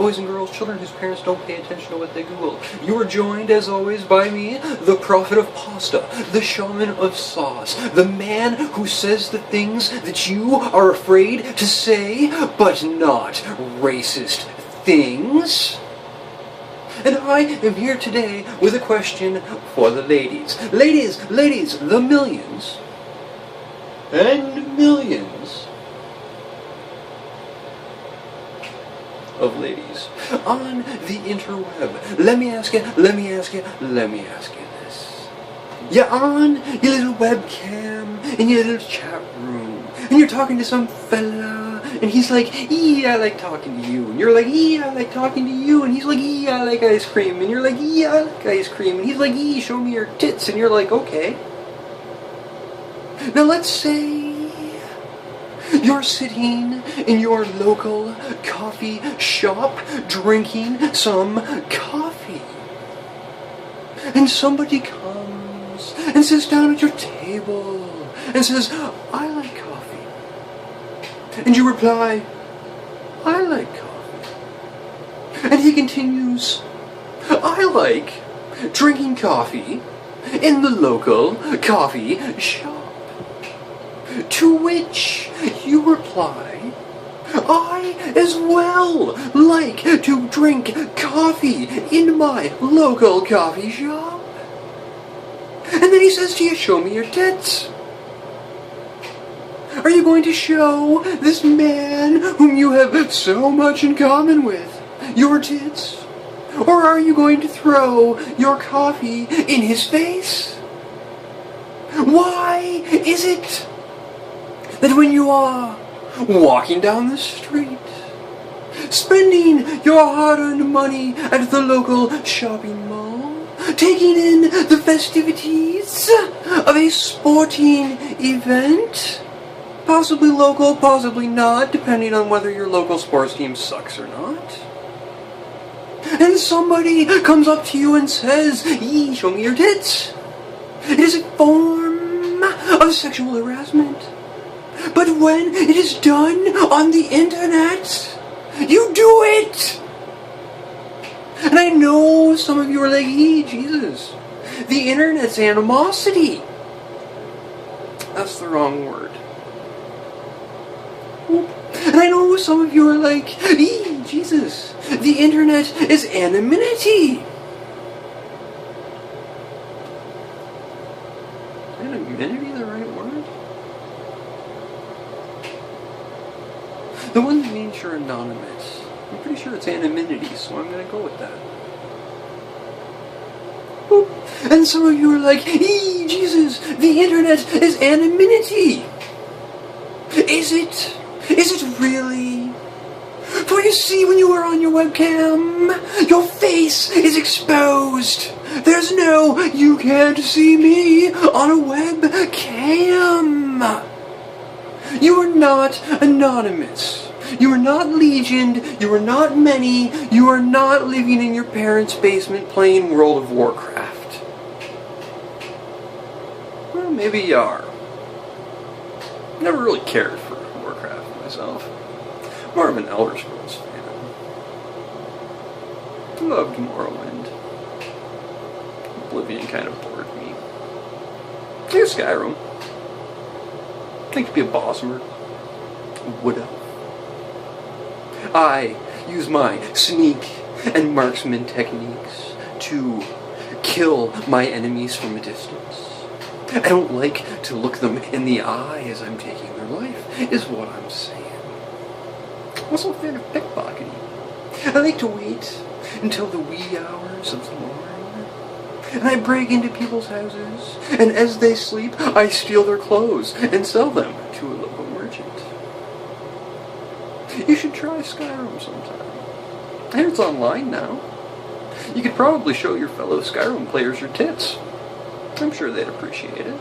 boys and girls, children whose parents don't pay attention to what they Google. You are joined, as always, by me, the prophet of pasta, the shaman of sauce, the man who says the things that you are afraid to say, but not racist things. And I am here today with a question for the ladies. Ladies, the millions and millions of ladies on the interweb. Let me ask you this. You're on your little webcam in your little chat room, and you're talking to some fella, and he's like, I like talking to you. And you're like, I like talking to you. And he's like, I like ice cream. And you're like, I like ice cream. And he's like, show me your tits. And you're like, okay. Now let's say you're sitting in your local coffee shop drinking some coffee. And somebody comes and sits down at your table and says, I like coffee. And you reply, I like coffee. And he continues, I like drinking coffee in the local coffee shop. To which you reply, I as well like to drink coffee in my local coffee shop. And then he says to you, show me your tits. Are you going to show this man whom you have so much in common with your tits? Or are you going to throw your coffee in his face? Why is it that when you are walking down the street, spending your hard-earned money at the local shopping mall, taking in the festivities of a sporting event, possibly local, possibly not, depending on whether your local sports team sucks or not, and somebody comes up to you and says, show me your tits. It is a form of sexual harassment. But when it is done on the internet, you do it! And I know some of you are like, Jesus, the internet's animosity. That's the wrong word. And I know some of you are like, Jesus, the internet is anonymity. Is anonymity the right word? The one that means you're anonymous. I'm pretty sure it's anonymity, so I'm going to go with that. Boop. And some of you are like, Jesus, the internet is anonymity. Is it? Is it really? For you see, when you are on your webcam, your face is exposed. There's no, you can't see me on a webcam. You are not anonymous. You are not legioned. You are not many. You are not living in your parents' basement playing World of Warcraft. Well, maybe you are. Never really cared for Warcraft myself. More of an Elder Scrolls fan. Loved Morrowind. Oblivion kind of bored me. I guess Skyrim. I think to be a bosmer. Would have. I use my sneak and marksman techniques to kill my enemies from a distance. I don't like to look them in the eye as I'm taking their life, is what I'm saying. I'm also a fan of pickpocketing. I like to wait until the wee hours of the morning, and I break into people's houses, and as they sleep, I steal their clothes and sell them to a local merchant. You should try Skyrim sometime. I hear it's online now. You could probably show your fellow Skyrim players your tits. I'm sure they'd appreciate it.